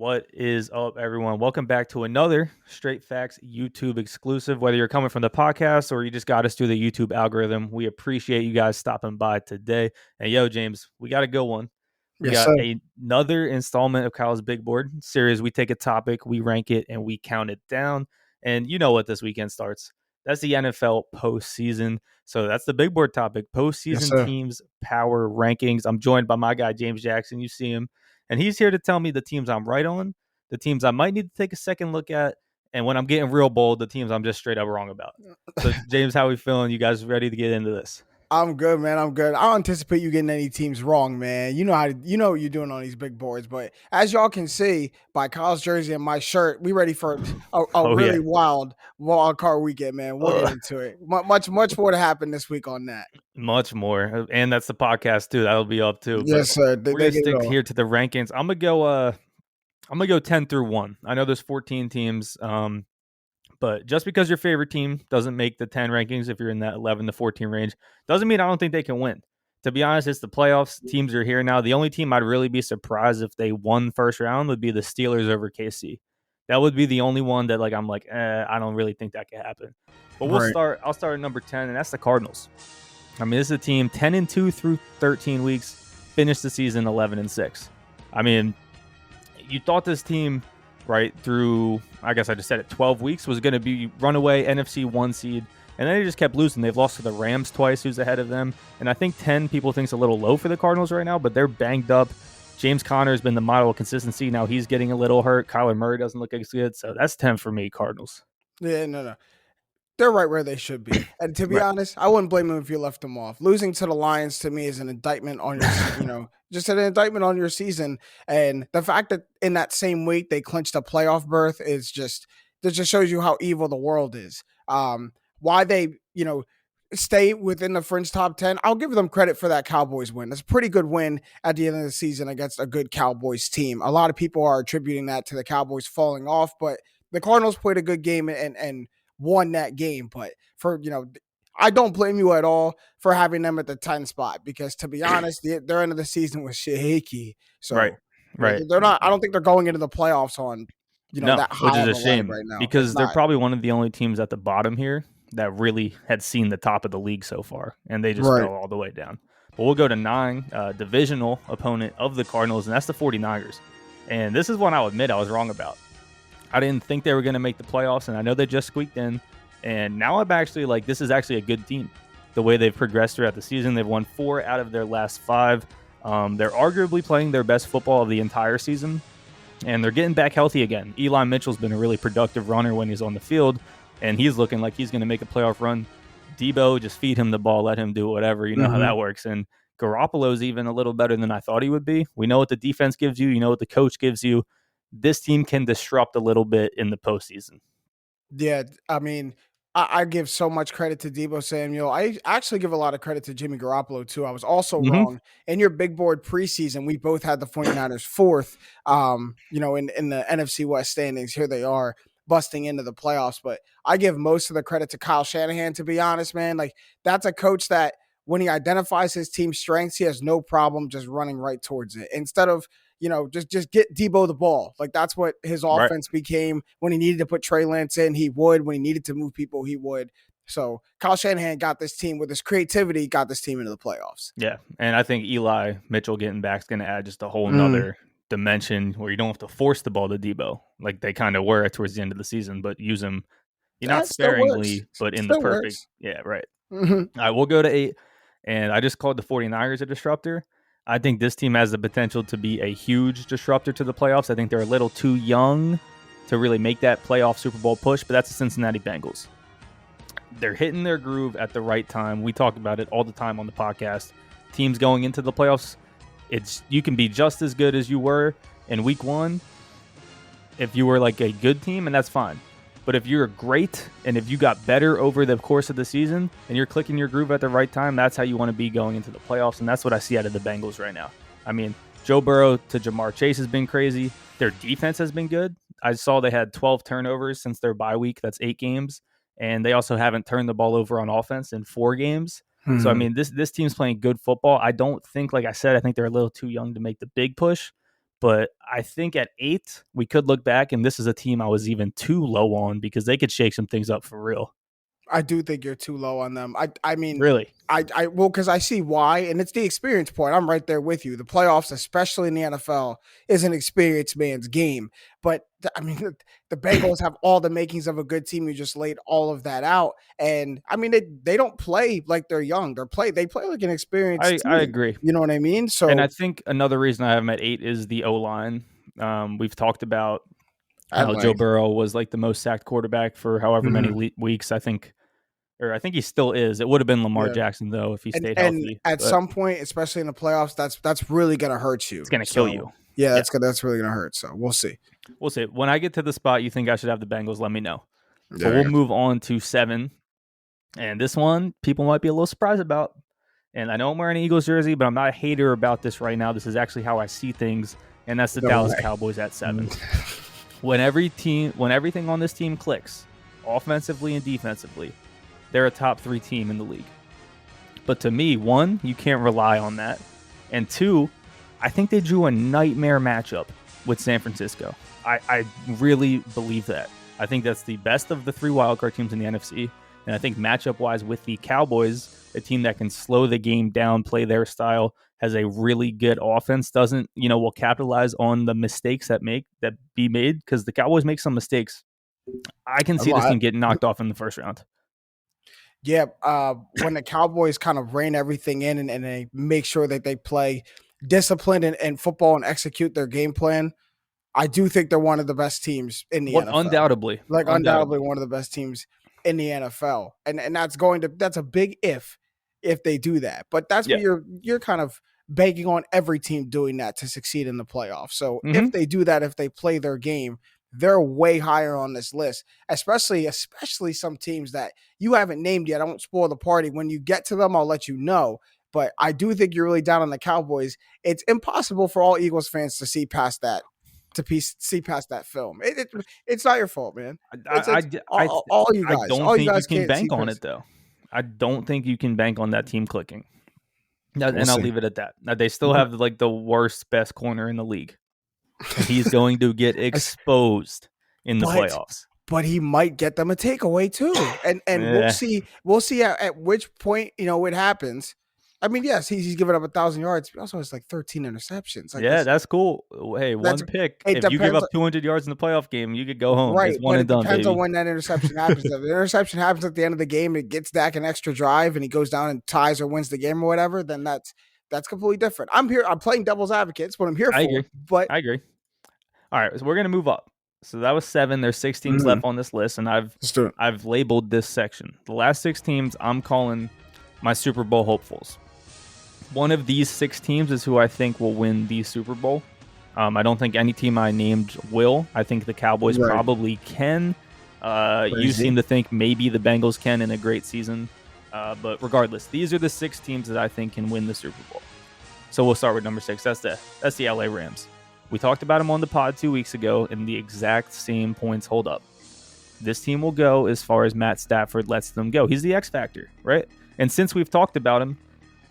What is up, everyone? Welcome back to another Straight Facts YouTube exclusive. Whether you're coming from the podcast or you just got us through the YouTube algorithm, we appreciate you guys stopping by today. And yo, James, we got a good one. We Yes, got sir. another installment of Kyle's Big Board series. We take a topic, we rank it, and we count it down. And you know what this weekend starts. That's the NFL postseason. So that's the big board topic, Yes, postseason sir. teams power rankings. I'm joined by my guy, James Jackson. You see him. And he's here to tell me the teams I'm right on, the teams I might need to take a second look at, and when I'm getting real bold, the teams I'm just straight up wrong about. So, James, how we feeling? You guys ready to get into this? I'm good, man. I'm good. I don't anticipate you getting any teams wrong, man. You know what you're doing on these big boards. But as y'all can see by Kyle's jersey and my shirt, we ready for a Oh, yeah. really wild card weekend, man. We'll get into it. Much more to happen this week on that. Much more. And that's the podcast, too. That'll be up, too. But Yes, sir. They we're going to get it stick all. here to the rankings. I'm going to go 10 through 1. I know there's 14 teams. But just because your favorite team doesn't make the 10 rankings, if you're in that 11 to 14 range, doesn't mean I don't think they can win. To be honest, it's the playoffs. Teams are here now. The only team I'd really be surprised if they won first round would be the Steelers over KC. That would be the only one that I don't really think that could happen. But Right. I'll start at number 10, and that's the Cardinals. I mean, this is a team 10-2 through 13 weeks, finished the season 11-6. I mean, you thought this team right through, I guess I just said it, 12 weeks was going to be runaway NFC 1 seed. And then they just kept losing. They've lost to the Rams twice, who's ahead of them. And I think 10 people think it's a little low for the Cardinals right now, but they're banged up. James Conner has been the model of consistency. Now he's getting a little hurt. Kyler Murray doesn't look as good. So that's 10 for me, Cardinals. Yeah, no. They're right where they should be. And to be Right. honest, I wouldn't blame them if you left them off. Losing to the Lions to me is an indictment on your, just an indictment on your season. And the fact that in that same week they clinched a playoff berth is just that just shows you how evil the world is. Why they, stay within the fringe top 10. I'll give them credit for that Cowboys win. That's a pretty good win at the end of the season against a good Cowboys team. A lot of people are attributing that to the Cowboys falling off, but the Cardinals played a good game and won that game. But I don't blame you at all for having them at the 10 spot because to be honest, their end of the season was shaky. Right. So Right. they're not. I don't think they're going into the playoffs on No, that which high is of a a leg shame right now. It's because they're not. probably one of the only teams at the bottom here that really had seen the top of the league so far, and they just Right. fell all the way down. But we'll go to 9, divisional opponent of the Cardinals, and that's the 49ers. And this is one I'll admit I was wrong about. I didn't think they were going to make the playoffs, and I know they just squeaked in. And now I'm actually like, this is actually a good team. The way they've progressed throughout the season, they've won 4 out of their last 5. They're arguably playing their best football of the entire season. And they're getting back healthy again. Eli Mitchell's been a really productive runner when he's on the field, and he's looking like he's going to make a playoff run. Debo, just feed him the ball, let him do whatever. You know how that works. And Garoppolo's even a little better than I thought he would be. We know what the defense gives you. You know what the coach gives you. This team can disrupt a little bit in the postseason. Yeah, I mean, I give so much credit to Debo Samuel. I actually give a lot of credit to Jimmy Garoppolo too. I was also Mm-hmm. wrong. In your big board preseason, we both had the 49ers fourth, in the NFC West standings. Here they are busting into the playoffs. But I give most of the credit to Kyle Shanahan, to be honest, man. Like that's a coach that when he identifies his team's strengths, he has no problem just running right towards it. Instead of just get Debo the ball. Like that's what his Right. offense became. When he needed to put Trey Lance in, he would. When he needed to move people, he would. So Kyle Shanahan got this team with his creativity, got this team into the playoffs. Yeah. And I think Eli Mitchell getting back is going to add just a whole nother dimension where you don't have to force the ball to Debo like they kind of were towards the end of the season, but use him not That still works. sparingly, but in the Still perfect. works. Yeah, right. Mm-hmm. All right, we'll go to 8. And I just called the 49ers a disruptor. I think this team has the potential to be a huge disruptor to the playoffs. I think they're a little too young to really make that playoff Super Bowl push, but that's the Cincinnati Bengals. They're hitting their groove at the right time. We talk about it all the time on the podcast. Teams going into the playoffs, you can be just as good as you were in week 1 if you were like a good team, and that's fine. But if you're great and if you got better over the course of the season and you're clicking your groove at the right time, that's how you want to be going into the playoffs. And that's what I see out of the Bengals right now. I mean, Joe Burrow to Jamar Chase has been crazy. Their defense has been good. I saw they had 12 turnovers since their bye week. That's 8 games. And they also haven't turned the ball over on offense in 4 games. So, I mean, this team's playing good football. I don't think, like I said, I think they're a little too young to make the big push. But I think at 8, we could look back, and this is a team I was even too low on because they could shake some things up for real. I do think you're too low on them. I mean, Really? well, because I see why, and it's the experience point. I'm right there with you. The playoffs, especially in the NFL, is an experienced man's game. But I mean, the Bengals have all the makings of a good team. You just laid all of that out, and I mean, they don't play like they're young. They play like an experienced I team. agree. You know what I mean? And So I think another reason I have him at 8 is the O-line. We've talked about how Joe Burrow was like the most sacked quarterback for however many weeks. I think he still is. It would have been Lamar Jackson though if he stayed healthy. And at some point, especially in the playoffs, that's really gonna hurt you. It's gonna kill you. Yeah, that's really gonna hurt. So we'll see. We'll see. When I get to the spot you think I should have the Bengals, let me know. But we'll move on to 7. And this one, people might be a little surprised about. And I know I'm wearing an Eagles jersey, but I'm not a hater about this right now. This is actually how I see things, and that's the Dallas Cowboys at 7. When everything on this team clicks, offensively and defensively, they're a top 3 team in the league. But to me, 1, you can't rely on that. And 2, I think they drew a nightmare matchup with San Francisco. I really believe that. I think that's the best of the 3 wildcard teams in the NFC. And I think matchup-wise with the Cowboys, a team that can slow the game down, play their style, has a really good offense, will capitalize on the mistakes that be made, because the Cowboys make some mistakes. I can see this team getting knocked off in the first round. Yeah, when the Cowboys kind of rein everything in and they make sure that they play disciplined in football and execute their game plan, I do think they're one of the best teams in the NFL. Undoubtedly. Undoubtedly one of the best teams in the NFL. And that's a big if they do that. But that's what you're kind of banking on every team doing that to succeed in the playoffs. So if they do that, if they play their game, they're way higher on this list, especially some teams that you haven't named yet. I won't spoil the party. When you get to them, I'll let you know. But I do think you're really down on the Cowboys. It's impossible for all Eagles fans to see past that. See past that film. It's not your fault, man. All you guys. I don't think you can bank on it, though. I don't think you can bank on that team clicking. And I'll leave it at that. Now, they still have like the best corner in the league. And he's going to get exposed in the playoffs. But he might get them a takeaway too. And we'll see at which point, it happens. I mean, yes, he's given up 1,000 yards. He also has like 13 interceptions. That's cool. Hey, one pick. If you give up 200 yards in the playoff game, you could go home. Right. It's one and done, depends on when that interception happens. If the interception happens at the end of the game, it gets Dak an extra drive and he goes down and ties or wins the game or whatever, then that's completely different. I'm playing devil's advocate. It's what I'm here for. I agree. All right, so we're going to move up. So that was 7. There's 6 teams left on this list, and I've labeled this section. The last 6 teams I'm calling my Super Bowl hopefuls. One of these 6 teams is who I think will win the Super Bowl. I don't think any team I named will. I think the Cowboys probably can. You seem to think maybe the Bengals can in a great season. But regardless, these are the 6 teams that I think can win the Super Bowl. So we'll start with number 6. That's the LA Rams. We talked about them on the pod 2 weeks ago, and the exact same points hold up. This team will go as far as Matt Stafford lets them go. He's the X factor, right? And since we've talked about him,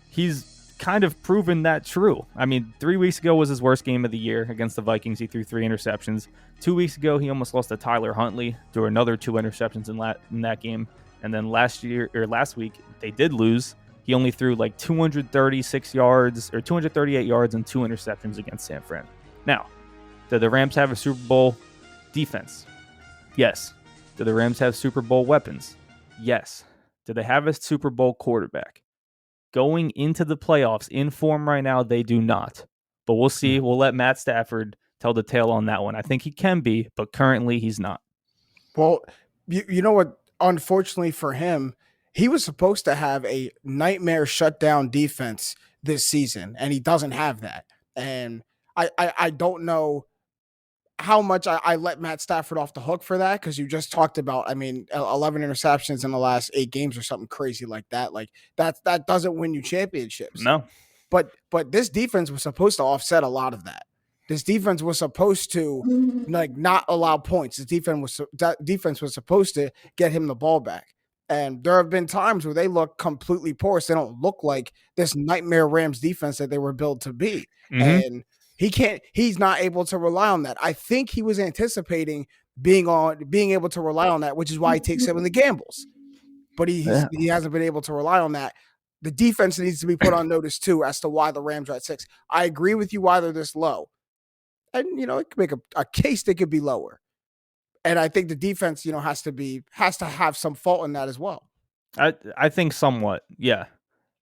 he's kind of proven that true. I mean, 3 weeks ago was his worst game of the year against the Vikings. He threw 3 interceptions. 2 weeks ago, he almost lost to Tyler Huntley, threw another 2 interceptions in that game. And then last week, they did lose. He only threw like 236 yards or 238 yards and 2 interceptions against San Fran. Now, do the Rams have a Super Bowl defense? Yes. Do the Rams have Super Bowl weapons? Yes. Do they have a Super Bowl quarterback? Going into the playoffs in form right now, they do not. But we'll see. We'll let Matt Stafford tell the tale on that one. I think he can be, but currently he's not. Well, you know what? Unfortunately for him, he was supposed to have a nightmare shutdown defense this season, and he doesn't have that. And I don't know how much I let Matt Stafford off the hook for that, because you just talked about, 11 interceptions in the last 8 games or something crazy like that. Like that doesn't win you championships. No. But this defense was supposed to offset a lot of that. This defense was supposed to not allow points. This defense was supposed to get him the ball back. And there have been times where they look completely porous. They don't look like this nightmare Rams defense that they were built to be. Mm-hmm. And He's not able to rely on that. I think he was anticipating being able to rely on that, which is why he takes him in the gambles. But he hasn't been able to rely on that. The defense needs to be put on notice too as to why the Rams are at 6. I agree with you why they're this low. And it could make a case they could be lower. And I think the defense, has to have some fault in that as well. I think somewhat, yeah.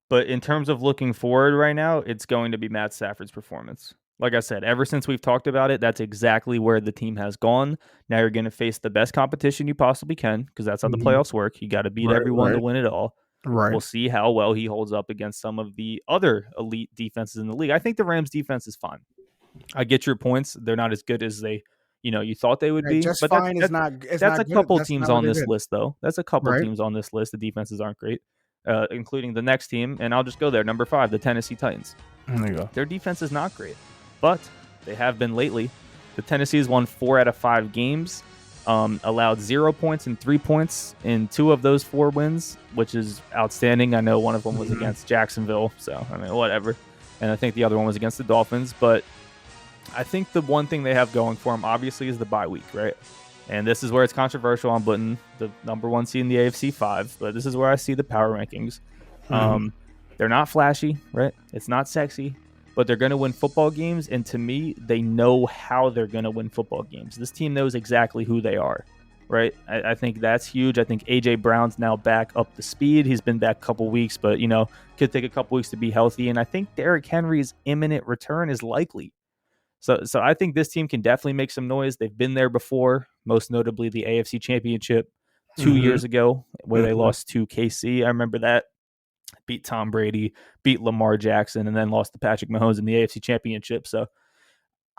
But in terms of looking forward right now, it's going to be Matt Stafford's performance. Like I said, ever since we've talked about it, that's exactly where the team has gone. Now you're going to face the best competition you possibly can, because that's how the playoffs work. You got to beat everyone to win it all. Right. We'll see how well he holds up against some of the other elite defenses in the league. I think the Rams defense is fine. I get your points. They're not as good as you thought they would be. Just but fine is that's not. That's a couple teams on this list, though. That's a couple Right. teams on this list. The defenses aren't great, including the next team. And I'll just go there. Number 5, the Tennessee Titans. There you go. Their defense is not great, but they have been lately. The Tennessee's won 4 out of 5 games, allowed 0 points and 3 points in 2 of those 4 wins, which is outstanding. I know one of them was against Jacksonville, so I mean, whatever. And I think the other one was against the Dolphins, but I think the one thing they have going for them, obviously, is the bye week, right? And this is where it's controversial. I'm putting the number 1 seed in the AFC 5, but this is where I see the power rankings. They're not flashy, right? It's not sexy, but they're going to win football games. And to me, they know how they're going to win football games. This team knows exactly who they are, right? I think that's huge. I think A.J. Brown's now back up to speed. He's been back a couple weeks, but, could take a couple weeks to be healthy. And I think Derrick Henry's imminent return is likely. So I think this team can definitely make some noise. They've been there before, most notably the AFC Championship 2 years ago, where they lost to KC. I remember that. Beat Tom Brady, beat Lamar Jackson, and then lost to Patrick Mahomes in the AFC Championship. So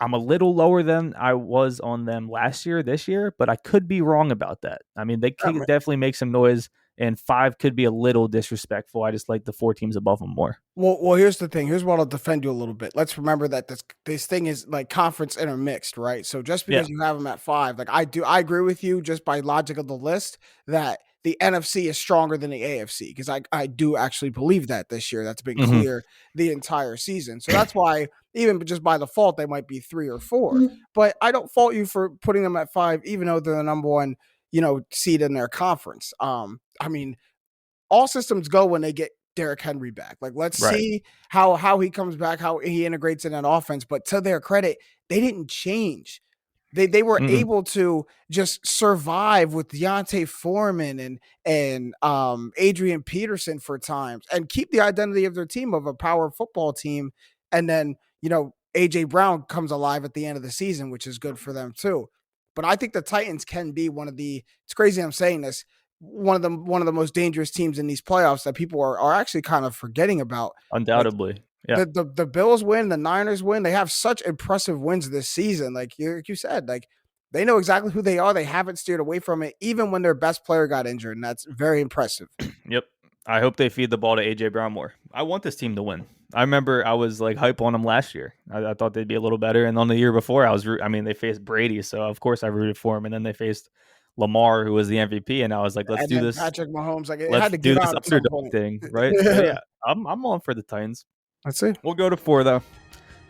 I'm a little lower than I was on them this year, but I could be wrong about that. I mean, they could definitely make some noise, and 5 could be a little disrespectful. I just like the 4 teams above them more. Well, here's the thing. Here's what I'll defend you a little bit. Let's remember that this thing is like conference intermixed, right? So just because you have them at 5, like I agree with you just by logic of the list that the NFC is stronger than the AFC, because I do actually believe that this year. That's been clear the entire season. So that's why even just by default they might be 3 or 4. But I don't fault you for putting them at 5, even though they're the number 1, seed in their conference. I mean, all systems go when they get Derrick Henry back. Like, let's see how he comes back, how he integrates in an offense. But to their credit, they didn't change. They were able to just survive with Deontay Foreman and Adrian Peterson for times and keep the identity of their team of a power football team. And then, AJ Brown comes alive at the end of the season, which is good for them too. But I think the Titans can be it's crazy I'm saying this, one of the most dangerous teams in these playoffs that people are actually kind of forgetting about. Undoubtedly. Yeah. The Bills win, the Niners win. They have such impressive wins this season. Like you said, like they know exactly who they are. They haven't steered away from it, even when their best player got injured. And that's very impressive. Yep. I hope they feed the ball to A.J. Brown more. I want this team to win. I remember I was like hype on them last year. I thought they'd be a little better. And on the year before, they faced Brady. So, of course, I rooted for him. And then they faced Lamar, who was the MVP. And I was like, let's do this. Patrick Mahomes, like it let's had to do give this out underdog thing, right? So, yeah, I'm on for the Titans. Let's see. We'll go to 4, though.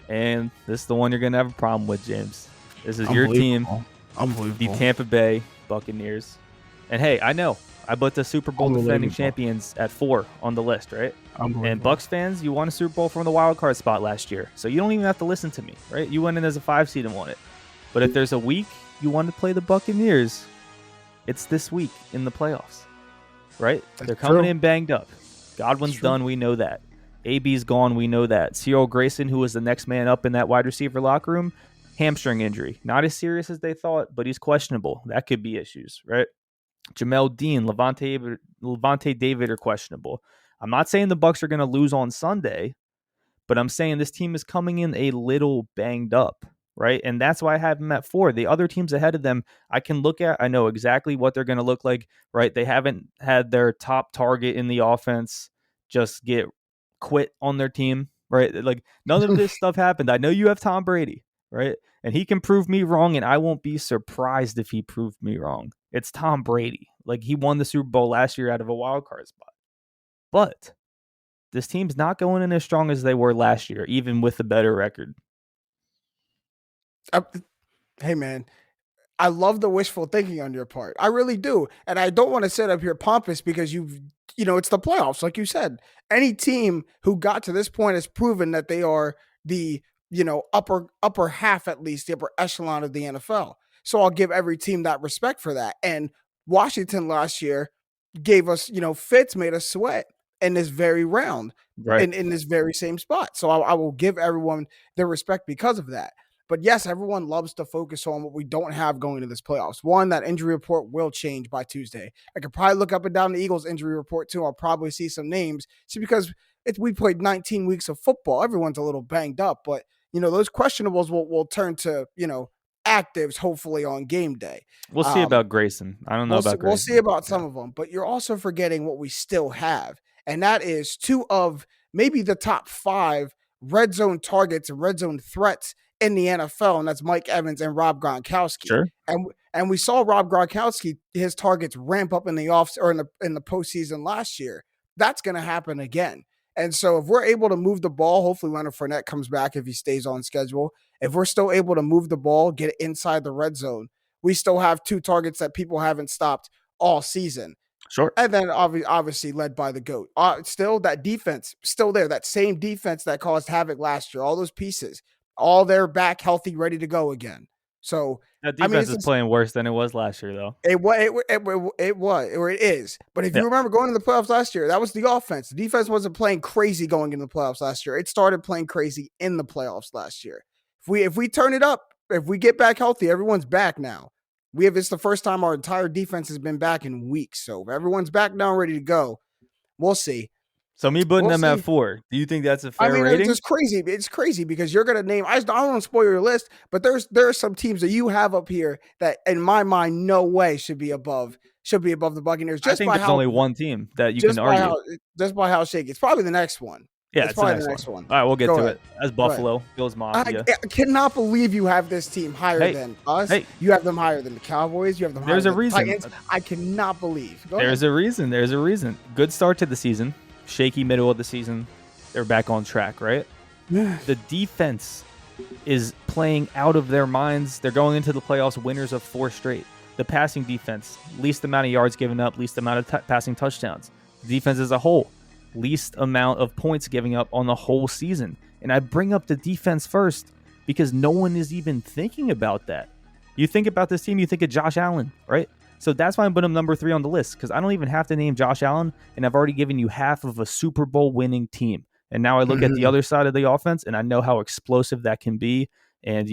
And this is the one you're going to have a problem with, James. This is your team, the Tampa Bay Buccaneers. And, hey, I know. I put the Super Bowl defending champions at 4 on the list, right? And Bucs fans, you won a Super Bowl from the Wildcard spot last year. So you don't even have to listen to me, right? You went in as a 5 seed and won it. But if there's a week you want to play the Buccaneers, it's this week in the playoffs, right? They're coming in banged up. Godwin's done, we know that. AB's gone, we know that. Cyril Grayson, who was the next man up in that wide receiver locker room, hamstring injury. Not as serious as they thought, but he's questionable. That could be issues, right? Jamel Dean, Levante David are questionable. I'm not saying the Bucs are going to lose on Sunday, but I'm saying this team is coming in a little banged up, right? And that's why I have them at 4. The other teams ahead of them, I can look at. I know exactly what they're going to look like, right? They haven't had their top target in the offense just get quit on their team, right? Like none of this stuff happened. I know you have Tom Brady, right? And he can prove me wrong, and I won't be surprised if he proved me wrong. It's Tom Brady. Like he won the Super Bowl last year out of a wild card spot. But this team's not going in as strong as they were last year, even with a better record. Uh, hey, man. I love the wishful thinking on your part. I really do. And I don't want to sit up here pompous because it's the playoffs. Like you said, any team who got to this point has proven that they are the, upper half, at least the upper echelon of the NFL. So I'll give every team that respect for that. And Washington last year gave us, Fitz made us sweat in this very round, Right. in this very same spot. So I will give everyone their respect because of that. But yes, everyone loves to focus on what we don't have going to this playoffs. One, that injury report will change by Tuesday. I could probably look up and down the Eagles injury report too. I'll probably see some names. See, because we played 19 weeks of football. Everyone's a little banged up, but those questionables will turn to actives hopefully on game day. We'll see about Grayson. I don't know about Grayson. We'll see about some of them, but you're also forgetting what we still have, and that is two of maybe the top 5 red zone targets and red zone threats in the NFL, and that's Mike Evans and Rob Gronkowski. Sure. And we saw Rob Gronkowski, his targets ramp up in the in the postseason last year. That's going to happen again. And so if we're able to move the ball, hopefully Leonard Fournette comes back if he stays on schedule. If we're still able to move the ball, get it inside the red zone, we still have 2 targets that people haven't stopped all season. Sure. And then obviously led by the GOAT. Still that defense, still there. That same defense that caused havoc last year. All those pieces, all they're back healthy, ready to go again. So that defense is playing worse than it was last year, though. It was, or it is. But if you remember going into the playoffs last year, that was the offense. The defense wasn't playing crazy going into the playoffs last year. It started playing crazy in the playoffs last year. If we turn it up, if we get back healthy, everyone's back now. It's the first time our entire defense has been back in weeks. So if everyone's back now, ready to go, we'll see. So me putting them at 4. Do you think that's a fair rating? It's just crazy. It's crazy because you're going to name. I don't want to spoil your list, but there are some teams that you have up here that, in my mind, no way should be above the Buccaneers. I think there's only one team that you can argue. Just by how shaky. It's probably the next one. Yeah, it's probably the next one. All right, we'll get to it. That's Buffalo, Bills Mafia. I cannot believe you have this team higher than us. You have them higher than the Cowboys. You have them higher than the Titans. I cannot believe. There's a reason. There's a reason. Good start to the season. Shaky middle of the season. They're back on track, right? The defense is playing out of their minds. They're going into the playoffs winners of 4 straight. The passing defense, least amount of yards given up, least amount of passing touchdowns. The defense as a whole, least amount of points giving up on the whole season. And I bring up the defense first because no one is even thinking about that. You think about this team, you think of Josh Allen, right? So that's why I put him number 3 on the list, because I don't even have to name Josh Allen, and I've already given you half of a Super Bowl winning team. And now I look at the other side of the offense, and I know how explosive that can be. And,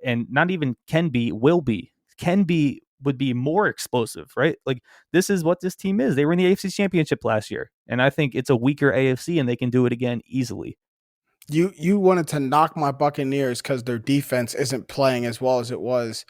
and not even can be, will be. Can be would be more explosive, right? Like, this is what this team is. They were in the AFC Championship last year, and I think it's a weaker AFC, and they can do it again easily. You wanted to knock my Buccaneers because their defense isn't playing as well as it was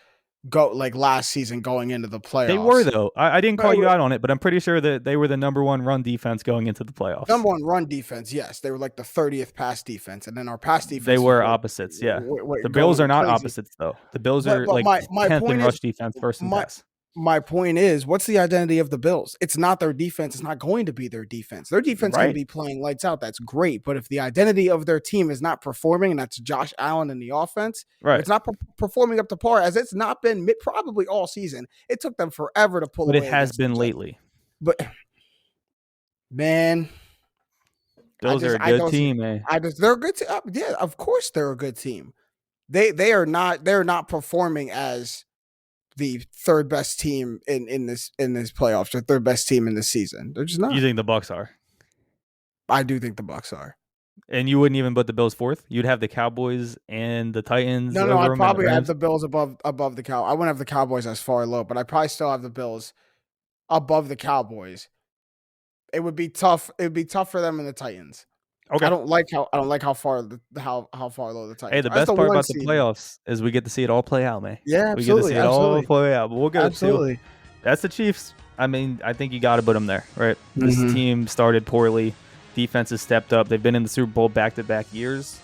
last season going into the playoffs. They were, though. I didn't call you out on it, but I'm pretty sure that they were the number 1 run defense going into the playoffs. Number 1 run defense, yes. They were like the 30th pass defense, and then our pass defense. They were opposites, yeah. The Bills are not opposites, though. The Bills are like 10th in rush defense, first in pass. My point is, what's the identity of the Bills? It's not their defense. It's not going to be their defense. Their defense can be playing lights out. That's great. But if the identity of their team is not performing, and that's Josh Allen in the offense, it's not performing up to par, as it's not been probably all season. It took them forever to pull away. But it has been lately. But, man. Bills are a good team, man. They're a good team. Yeah, of course they're a good team. They're not performing as the 3rd best team in this playoffs, or 3rd best team in this season. They're just not. You think the Bucs are? I do think the Bucs are. And you wouldn't even put the Bills 4th? You'd have the Cowboys and the Titans. No, I'd probably have the Bills above the Cow. I wouldn't have the Cowboys as far low, but I probably still have the Bills above the Cowboys. It would be tough. It would be tough for them and the Titans. Okay. I don't like how far low the Titans. Hey, the best part about the playoffs is we get to see it all play out, man. Yeah, absolutely. We get to see it all play out. But we'll get to that's the Chiefs. I mean, I think you got to put them there, right? This team started poorly. Defense has stepped up. They've been in the Super Bowl back-to-back years.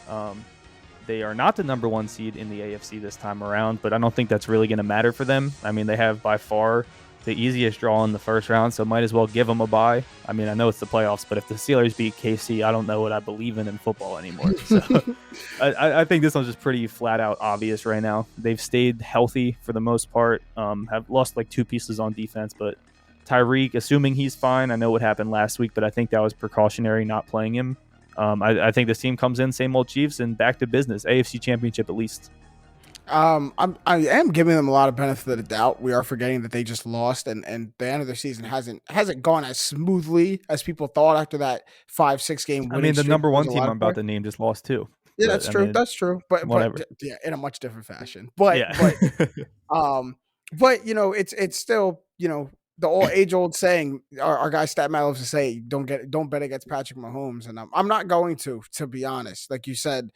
They are not the number 1 seed in the AFC this time around, but I don't think that's really going to matter for them. I mean, they have by far the easiest draw in the first round, so might as well give them a bye. I mean, I know it's the playoffs, but if the Steelers beat KC, I don't know what I believe in football anymore. So I think this one's just pretty flat out obvious right now. They've stayed healthy for the most part, have lost like 2 pieces on defense, but Tyreek, assuming he's fine, I know what happened last week, but I think that was precautionary not playing him. I think this team comes in, same old Chiefs, and back to business. AFC Championship at least. I am giving them a lot of benefit of the doubt. We are forgetting that they just lost, and the end of their season hasn't gone as smoothly as people thought after that 5-6 game winning. I mean, the streak. number one team I'm about to name just lost too. Yeah, that's true. That's true. But yeah, in a much different fashion. But you know, it's still, you know, the age old saying. Our guy Statman loves to say, "Don't bet against Patrick Mahomes," and I'm not going to be honest. Like you said,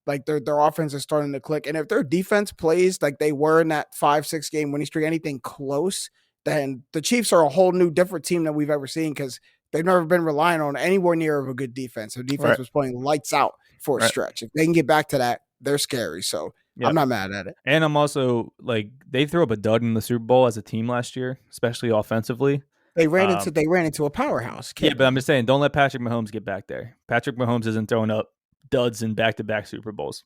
like their offense is starting to click, and if their defense plays like they were in that 5-6 game winning streak, anything close, then the Chiefs are a whole new different team than we've ever seen because they've never been relying on anywhere near of a good defense. Their defense was playing lights out for a stretch. If they can get back to that, they're scary. So I'm not mad at it. And I'm also like, they threw up a dud in the Super Bowl as a team last year, especially offensively. They ran into a powerhouse. Yeah, but I'm just saying, don't let Patrick Mahomes get back there. Patrick Mahomes isn't throwing up duds in back-to-back Super Bowls.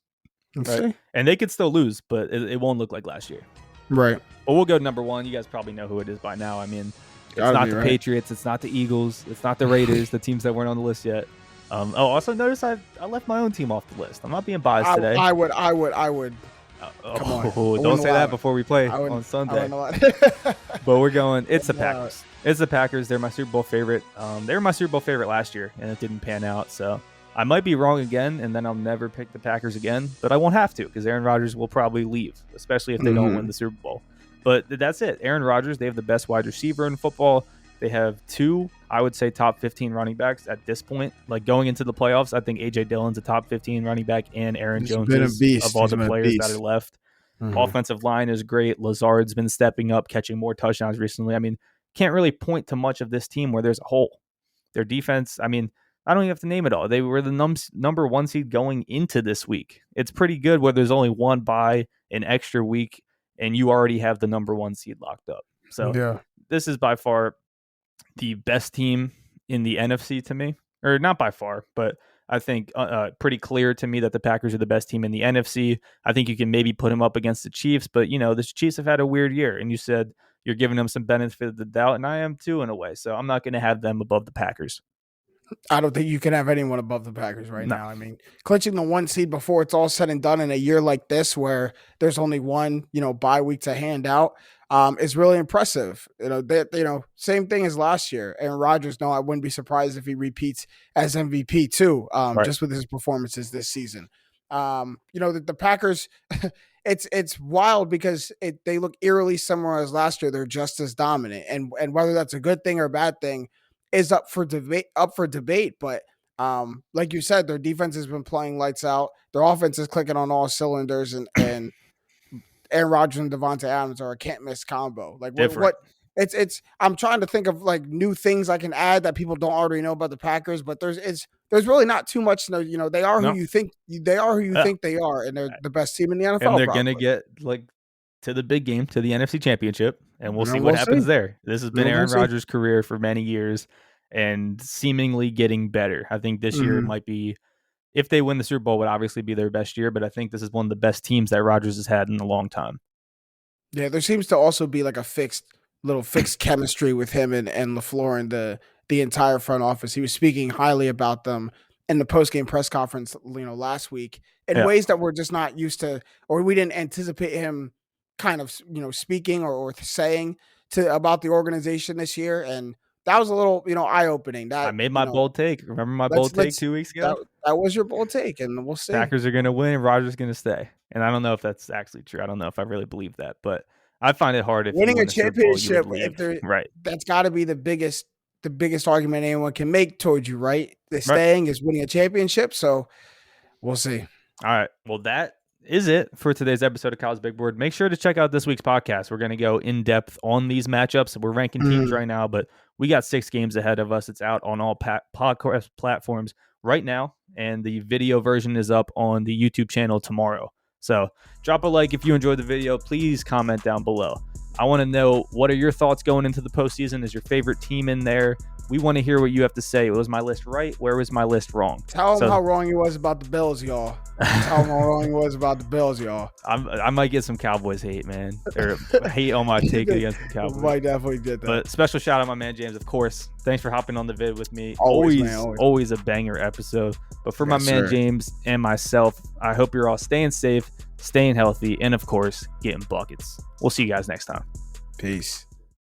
Right? And they could still lose, but it won't look like last year. Right. But we'll go number 1. You guys probably know who it is by now. I mean, it's not the Patriots. It's not the Eagles. It's not the Raiders, the teams that weren't on the list yet. Also notice I left my own team off the list. I'm not being biased today. I would. Come on. Don't say that before we play on Sunday. But we're going. It's the Packers. It's the Packers. They're my Super Bowl favorite. They were my Super Bowl favorite last year, and it didn't pan out. So I might be wrong again, and then I'll never pick the Packers again. But I won't have to because Aaron Rodgers will probably leave, especially if they don't win the Super Bowl. But that's it. Aaron Rodgers, they have the best wide receiver in football. They have 2, I would say, top 15 running backs at this point. Like going into the playoffs, I think A.J. Dillon's a top 15 running back, and Aaron Jones is, of all the players that are left. Offensive line is great. Lazard's been stepping up, catching more touchdowns recently. I mean, can't really point to much of this team where there's a hole. Their defense, I mean, I don't even have to name it all. They were the number 1 seed going into this week. It's pretty good where there's only one bye, an extra week, and you already have the number 1 seed locked up. So this is by far the best team in the NFC to me, or not by far, but I think pretty clear to me that the Packers are the best team in the NFC. I think you can maybe put them up against the Chiefs, but you know, the Chiefs have had a weird year, and you said you're giving them some benefit of the doubt, and I am too in a way. So I'm not going to have them above the Packers. I don't think you can have anyone above the Packers right now. I mean, clinching the 1 seed before it's all said and done in a year like this, where there's only one, bye week to hand out, is really impressive. Same thing as last year. Aaron Rodgers, no, I wouldn't be surprised if he repeats as MVP too, just with his performances this season. The Packers, it's wild because they look eerily similar as last year. They're just as dominant, and whether that's a good thing or a bad thing is up for debate. But like you said, their defense has been playing lights out. Their offense is clicking on all cylinders, and Aaron Rodgers and Devontae Adams are a can't miss combo. Like what it's I'm trying to think of like new things I can add that people don't already know about the Packers, but there's really not too much. They are who you think they are, think they are, and they're the best team in the NFL. And they're going to get like to the big game, to the NFC Championship, and we'll see what happens there. This has been Aaron Rodgers' career for many years and seemingly getting better. I think this year it might be, if they win the Super Bowl, would obviously be their best year, but I think this is one of the best teams that Rodgers has had in a long time. Yeah, there seems to also be like a fixed chemistry with him and LaFleur and the entire front office. He was speaking highly about them in the post-game press conference, last week in ways that we're just not used to, or we didn't anticipate him kind of, speaking or saying about the organization this year. And that was a little, eye-opening. That I made my bold take. Remember my bold take 2 weeks ago? That was your bold take, and we'll see. Packers are going to win, Rodgers is going to stay. And I don't know if that's actually true. I don't know if I really believe that, but I find it hard if winning a championship, right? That's got to be the biggest argument anyone can make towards you, right? The staying is winning a championship, so we'll see. All right. Well, that is it for today's episode of Kyle's Big Board. Make sure to check out this week's podcast. We're going to go in depth on these matchups. We're ranking teams right now, but we got 6 games ahead of us. It's out on all podcast platforms right now, and the video version is up on the YouTube channel tomorrow. So drop a like if you enjoyed the video. Please comment down below. I want to know, what are your thoughts going into the postseason? Is your favorite team in there? We want to hear what you have to say. Was my list right? Where was my list wrong? Tell him how wrong he was about the Bills, y'all. Tell him how wrong he was about the Bills, y'all. I might get some Cowboys hate, man, or hate on my take against the Cowboys. Might definitely get that. But special shout out my man James, of course. Thanks for hopping on the vid with me. Always A banger episode. But for my man James and myself, I hope you're all staying safe, staying healthy, and of course, getting buckets. We'll see you guys next time. Peace.